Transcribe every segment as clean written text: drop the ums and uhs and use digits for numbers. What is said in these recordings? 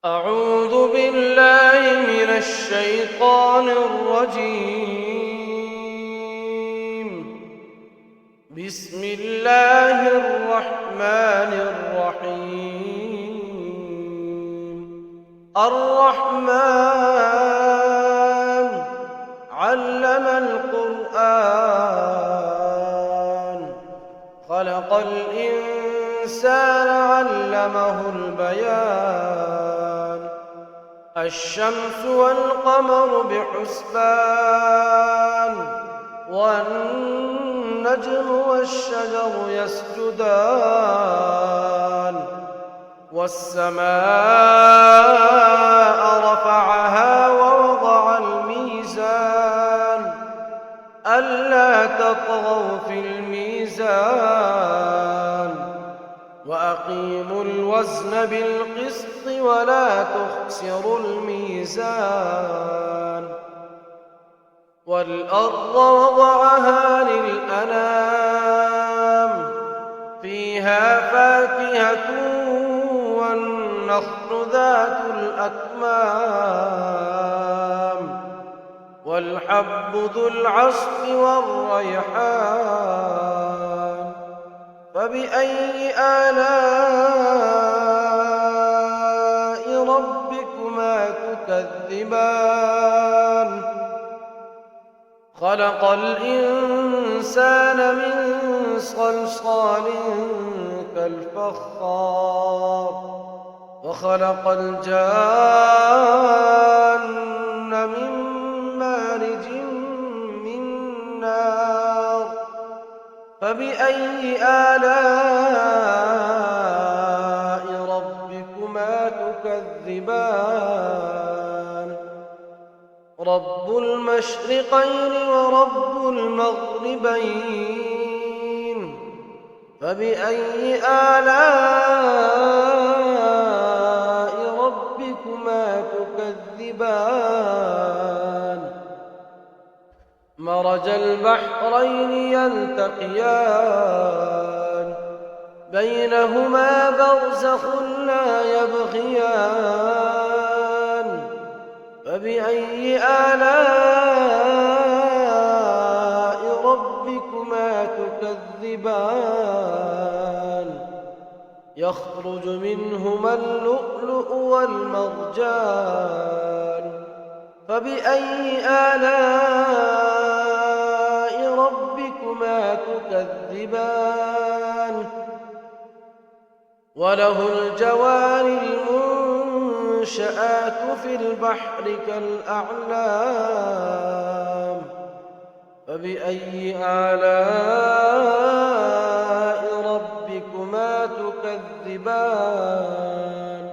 أعوذ بالله من الشيطان الرجيم. بسم الله الرحمن الرحيم. الرحمن علم القرآن، خلق الإنسان علمه البيان. الشمس والقمر بحسبان، والنجم والشجر يسجدان. والسماء رفعها ووضع الميزان، ألا تطغوا في الميزان، وأقيموا الوزن بالقسط ولا تخسروا الميزان. والأرض وضعها للأنام، فيها فاكهة والنخل ذات الأكمام، والحب ذو العصف والريحان. فبأي آلاء ربكما تكذبان؟ خلق الإنسان من صلصال كالفخار، وخلق الجان من مارج من نار. فبأي آلاء ربكما تكذبان؟ رب المشرقين ورب المغربين. فبأي آلاء ربكما تكذبان؟ مرج البحرين يلتقيان، بينهما برزخ لا يبغيان. فبأي آلاء ربكما تكذبان؟ يخرج منهما اللؤلؤ والمرجان. فبأي آلاء ربكما تكذبان؟ وله الجوار المنشآت في البحر كالأعلام. فبأي آلاء ربكما تكذبان؟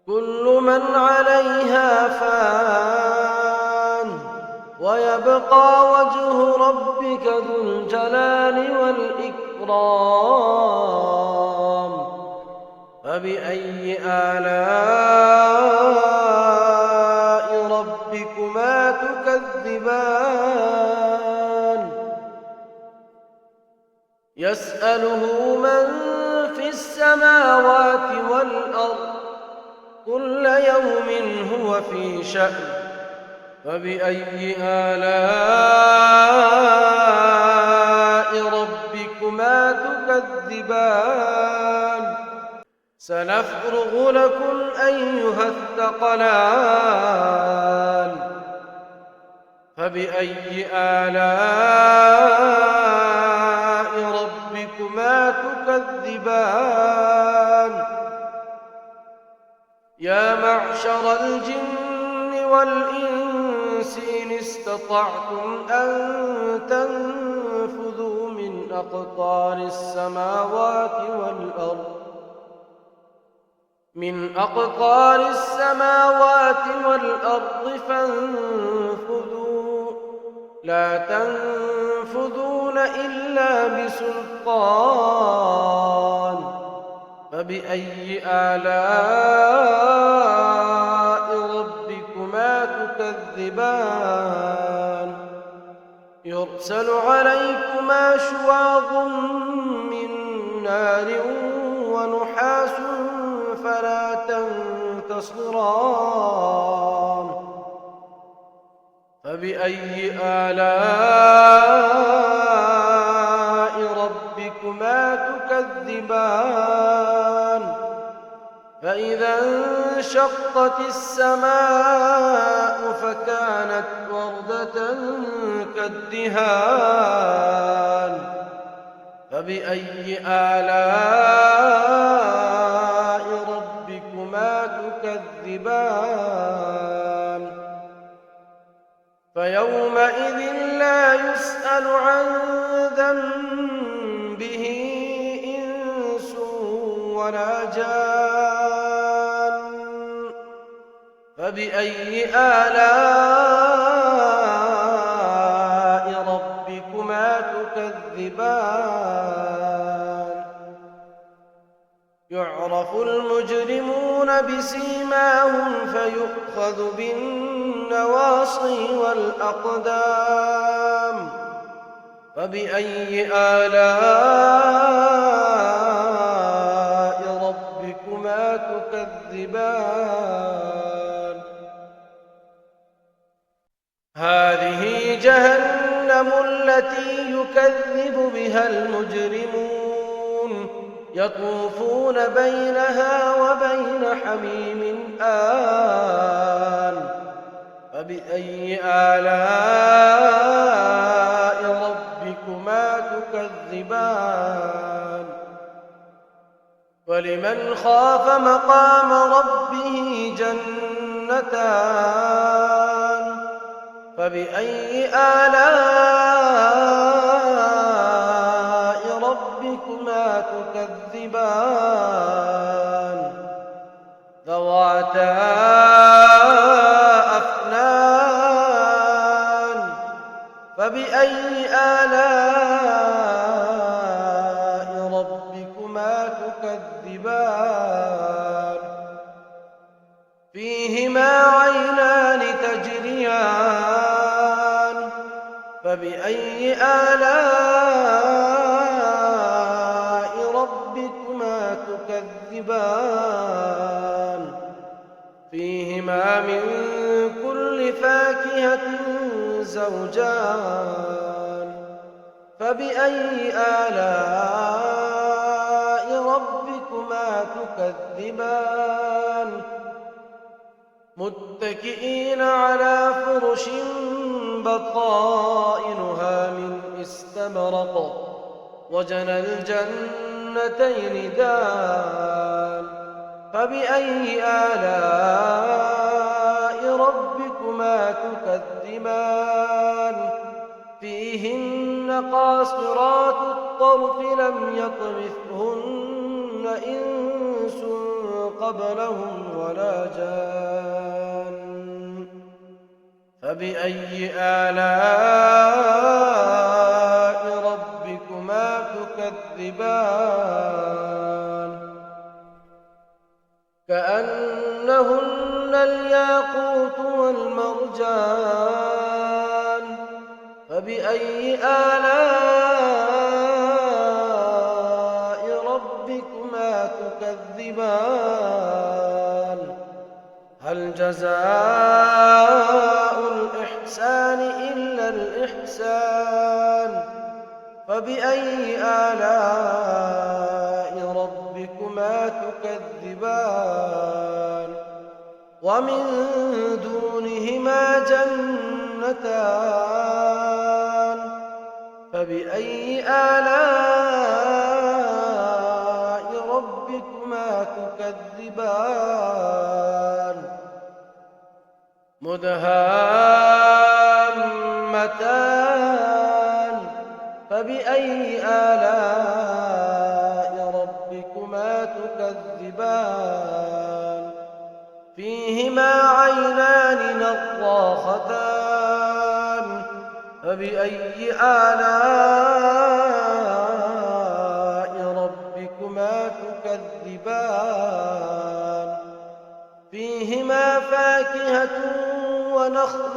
كل من عليها فان، ويبقى وجه ربك ذو الجلال والإكرام. فبأي آلاء ربكما تكذبان؟ يسأله من في السماوات والأرض، كل يوم هو في شأن. فبأي آلاء ربكما تكذبان؟ سنفرغ لكم أيها الثقلان. فبأي آلاء ربكما تكذبان؟ يا معشر الجن والإنس إن استطعتم أن تنفذوا من أقطار السماوات والأرض فانفذوا، لا تنفذون إلا بسلطان. فبأي آلاء ربكما تكذبان؟ يرسل عليكما شواظ من نار ونحاس فلا تنفذان. ينتصران فبأي آلاء ربكما تكذبان فإذا انشقت السماء فكانت وردة كالدهان فبأي آلاء ربكما تكذبان فيومئذ لا يسأل عن ذنبه إنس ولا جان فبأي آلاء ربكما تكذبان يعرف المجرمون بسيماهم فيؤخذ بالنواصي والأقدام فبأي آلاء ربكما تكذبان هذه جهنم التي يكذب بها المجرمون يطوفون بينها وبين حميم آن فبأي آلاء ربكما تكذبان ولمن خاف مقام ربه جنتان فبأي آلاء ربكما تكذبان ذواتا أفنان فبأي آلاء ربكما تكذبان فيهما عينان تجريان فبأي آلاء ربكما تكذبان فيهما من كل فاكهة زوجان فبأي آلاء ربكما تكذبان متكئين على فرش بطائنها من استبرق وجنى الجنتين دان فبأي آلاء ربكما تكذبان فيهن قاصرات الطرف لم يطمثهن إنس قبلهم ولا جان فبأي آلاء ربكما تكذبان كأنهن الياقوت والمرجان فبأي آلاء ربكما تكذبان هل جزاء الإحسان إلا الإحسان فبأي آلاء ربكما تكذبان ومن دونهما جنتان فبأي آلاء ربكما تكذبان مدهامتان فبأي آلاء ربكما تكذبان فيهما عينان نضاختان فبأي آلاء ربكما تكذبان فيهما فاكهة ونخل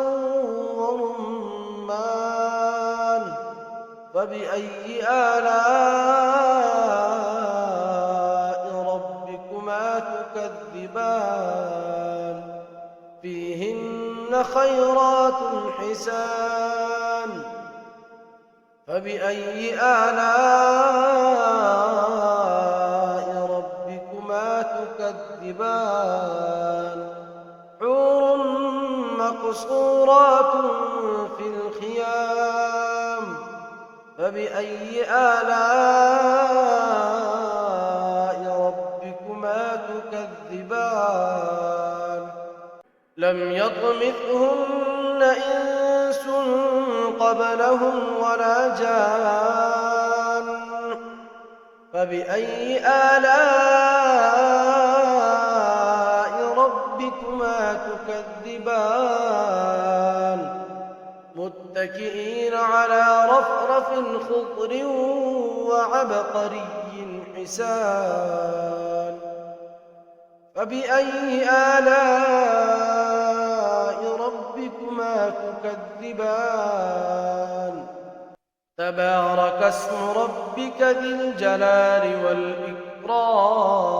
ورمان فبأي آلاء ربكما تكذبان فيهن خيرات حسان فبأي آلاء ربكما تكذبان حور مقصورات في الخيام فبأي آلاء ربكما تكذبان لم يطمثهن إنس قبلهم ولا جان فبأي آلاء ربكما تكذبان متكئين على رفرف خضر وعبقري حسان فبأي آلاء ربكما تكذبان تبارك اسم ربك ذي الجلال والإكرام